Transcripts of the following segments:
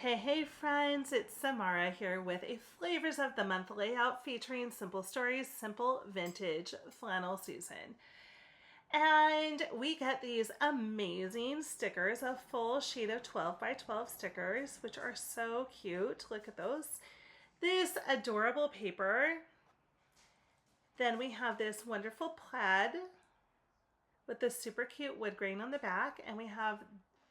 Hey friends, it's Samara here with a Flavors of the Month layout featuring Simple Stories, Simple Vintage Flannel Season. And we get these amazing stickers, a full sheet of 12 by 12 stickers, which are so cute. Look at those. This adorable paper. Then we have this wonderful plaid with this super cute wood grain on the back, and we have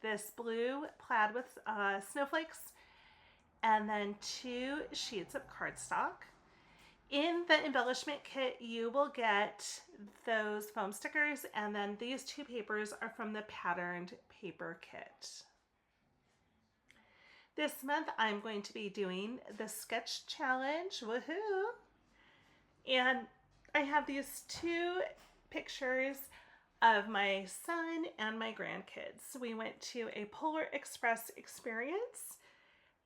this blue plaid with snowflakes, and then 2 sheets of cardstock. In the embellishment kit, you will get those foam stickers, and then these 2 papers are from the patterned paper kit. This month, I'm going to be doing the sketch challenge, woohoo! And I have these 2 pictures of my son and my grandkids. We went to a Polar Express experience,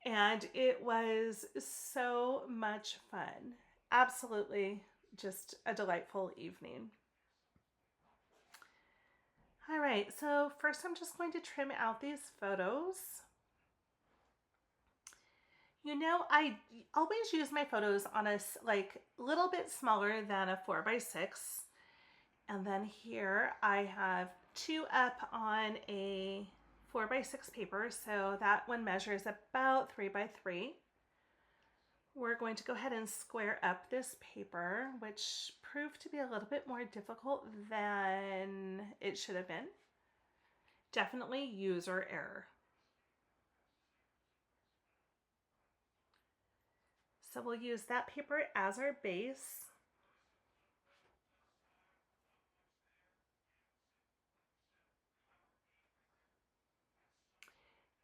and it was so much fun. Absolutely just a delightful evening. All right, so first I'm just going to trim out these photos. You know, I always use my photos on a little bit smaller than a 4x6. And then here I have 2 up on a 4x6 paper, so that one measures about 3x3. We're going to go ahead and square up this paper, which proved to be a little bit more difficult than it should have been. Definitely user error. So we'll use that paper as our base.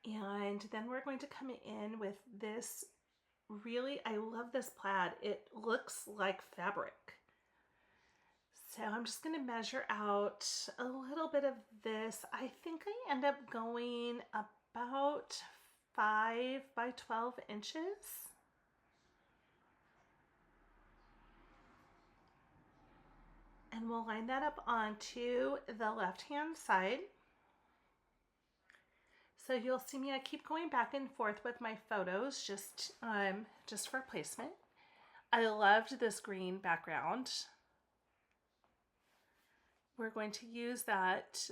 And then we're going to come in with this I love this plaid. It looks like fabric. So I'm just going to measure out a little bit of this. I think I end up going about 5 by 12 inches. And we'll line that up onto the left-hand side. So you'll see me, I keep going back and forth with my photos just for placement. I loved this green background. We're going to use that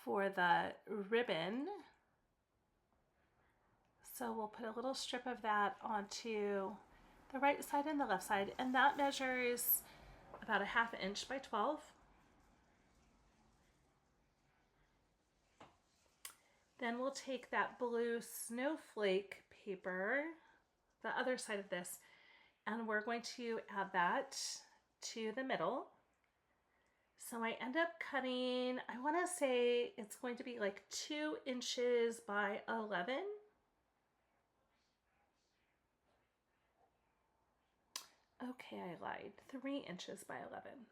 for the ribbon. So we'll put a little strip of that onto the right side and the left side, and that measures about a 1/2 inch by 12. Then we'll take that blue snowflake paper, the other side of this, and we're going to add that to the middle. So I end up cutting, I want to say it's going to be like 2 inches by 11. Okay, I lied, 3 inches by 11.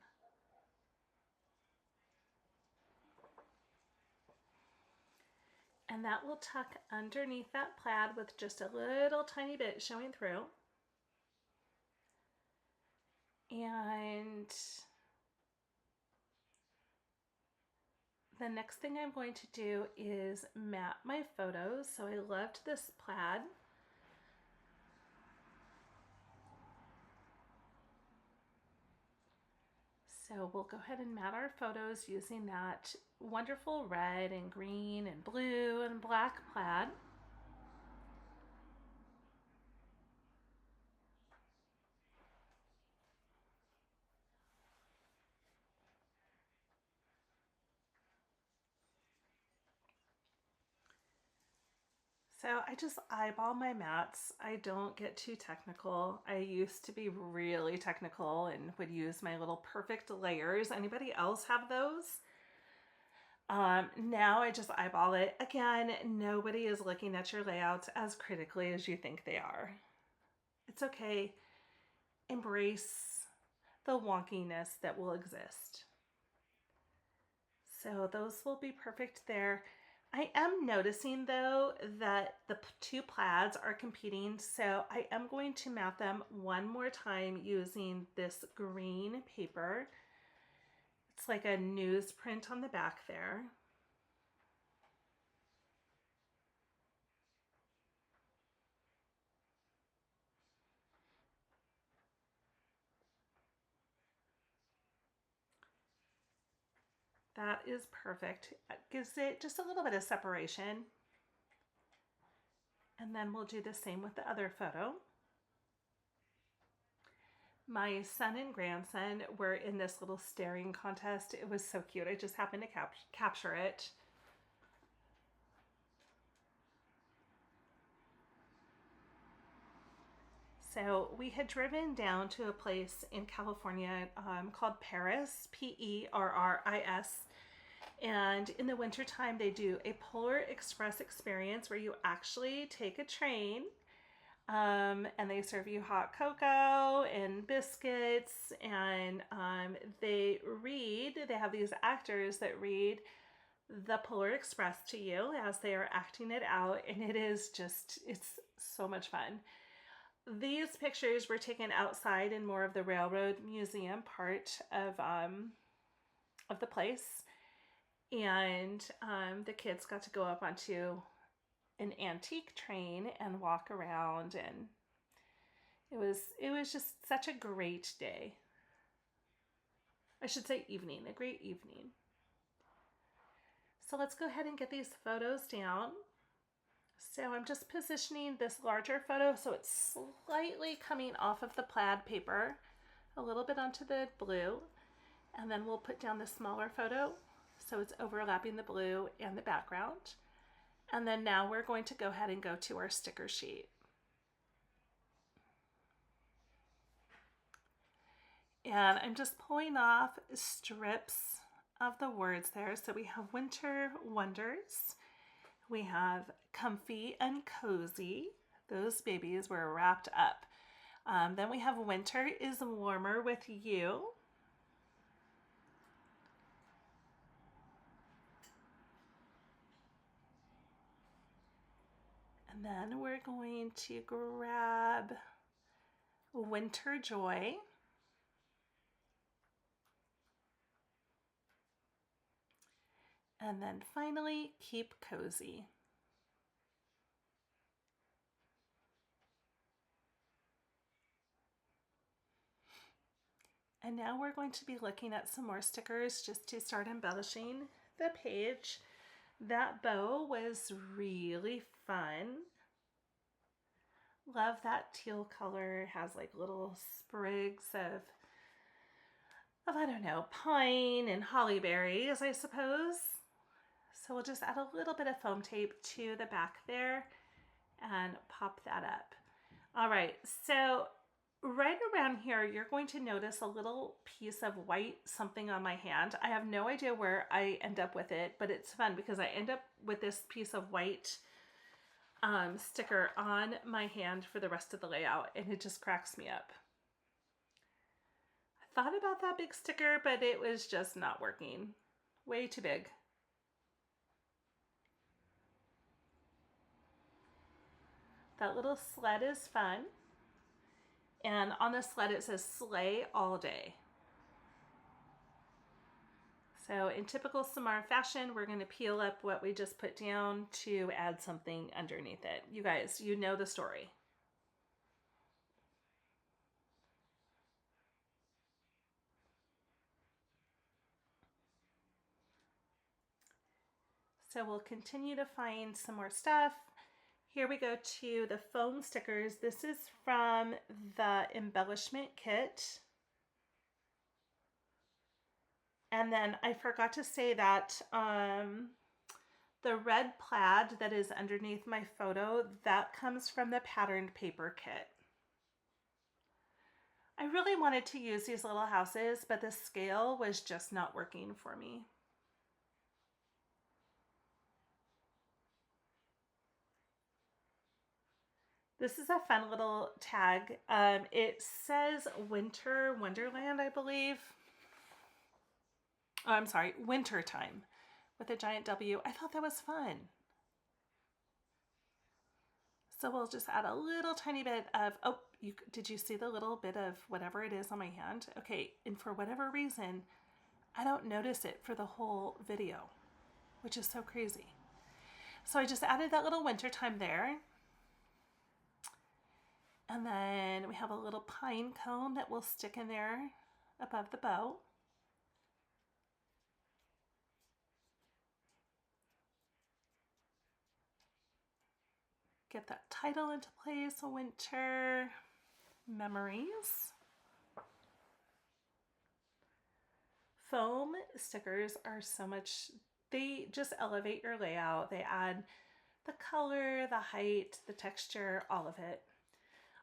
And that will tuck underneath that plaid with just a little tiny bit showing through. And the next thing I'm going to do is mat my photos. So I loved this plaid. So we'll go ahead and mat our photos using that wonderful red and green and blue and black plaid. So I just eyeball my mats. I don't get too technical. I used to be really technical and would use my little perfect layers. Anybody else have those? Now I just eyeball it. Again, nobody is looking at your layouts as critically as you think they are. It's okay. Embrace the wonkiness that will exist. So those will be perfect there. I am noticing though that the 2 plaids are competing, so I am going to mat them one more time using this green paper. It's like a newsprint on the back there. That is perfect. It gives it just a little bit of separation. And then we'll do the same with the other photo. My son and grandson were in this little staring contest. It was so cute. I just happened to capture it. So we had driven down to a place in California called Perris, Perris. And in the wintertime, they do a Polar Express experience where you actually take a train and they serve you hot cocoa and biscuits. And they have these actors that read the Polar Express to you as they are acting it out. And it's so much fun. These pictures were taken outside in more of the railroad museum part of the place. And the kids got to go up onto an antique train and walk around, and it was just such a great day. I should say evening, a great evening. So let's go ahead and get these photos down. So I'm just positioning this larger photo so it's slightly coming off of the plaid paper, a little bit onto the blue, and then we'll put down the smaller photo so it's overlapping the blue and the background. And then now we're going to go ahead and go to our sticker sheet. And I'm just pulling off strips of the words there. So we have Winter Wonders. We have Comfy and Cozy. Those babies were wrapped up. Then we have Winter is Warmer with You. And then we're going to grab Winter Joy. And then finally, Keep Cozy. And now we're going to be looking at some more stickers just to start embellishing the page. That bow was really fun. Love that teal color. It has like little sprigs of I don't know, pine and holly berries, I suppose. So we'll just add a little bit of foam tape to the back there and pop that up. All right, so right around here, you're going to notice a little piece of white something on my hand. I have no idea where I end up with it, but it's fun because I end up with this piece of white sticker on my hand for the rest of the layout, and it just cracks me up. I thought about that big sticker, but it was just not working. Way too big. That little sled is fun. And on the sled it says sleigh all day. So in typical Samara fashion, we're going to peel up what we just put down to add something underneath it. You guys, you know the story. So we'll continue to find some more stuff. Here we go to the foam stickers. This is from the embellishment kit. And then I forgot to say that the red plaid that is underneath my photo, that comes from the patterned paper kit. I really wanted to use these little houses, but the scale was just not working for me. This is a fun little tag. It says Winter Wonderland, I believe. Oh, I'm sorry, Winter Time with a giant W. I thought that was fun. So we'll just add a little tiny bit of, did you see the little bit of whatever it is on my hand? Okay, and for whatever reason, I don't notice it for the whole video, which is so crazy. So I just added that little winter time there. And then we have a little pine cone that will stick in there above the bow. get that title into place, Winter Memories. Foam stickers are so much, they just elevate your layout. They add the color, the height, the texture, all of it.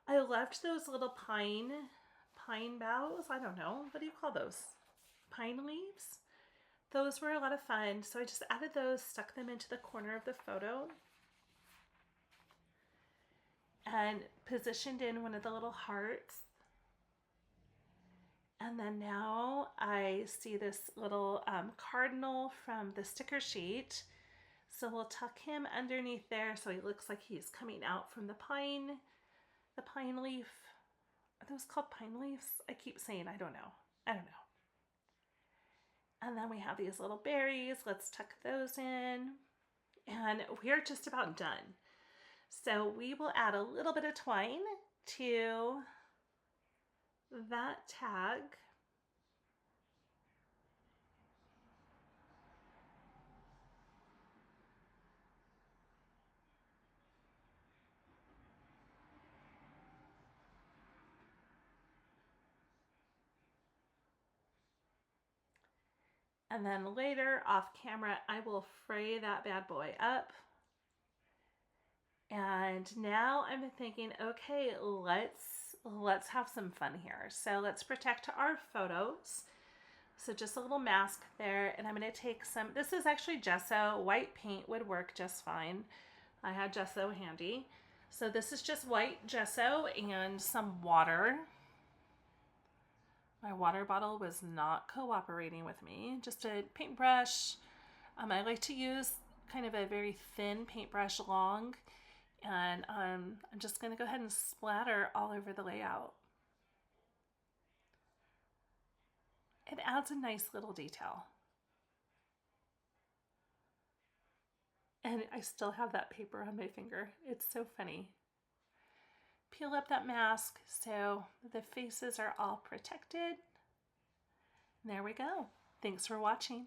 I loved those little pine boughs. I don't know, what do you call those? Pine leaves? Those were a lot of fun. So I just added those, stuck them into the corner of the photo, and positioned in one of the little hearts. And then now I see this little cardinal from the sticker sheet. So we'll tuck him underneath there so he looks like he's coming out from the pine leaf. Are those called pine leaves? I keep saying I don't know. And then we have these little berries. Let's tuck those in. And we're just about done. So we will add a little bit of twine to that tag. And then later off camera, I will fray that bad boy up. And now I'm thinking, okay, let's have some fun here. So let's protect our photos. So just a little mask there, and I'm going to take some, this is actually gesso. White paint would work just fine. I had gesso handy. So this is just white gesso and some water. My water bottle was not cooperating with me. Just a paintbrush. I like to use kind of a very thin paintbrush, long, and I'm just going to go ahead and splatter all over the layout. It adds a nice little detail. And I still have that paper on my finger. It's so funny. Peel up that mask so the faces are all protected. There we go. Thanks for watching.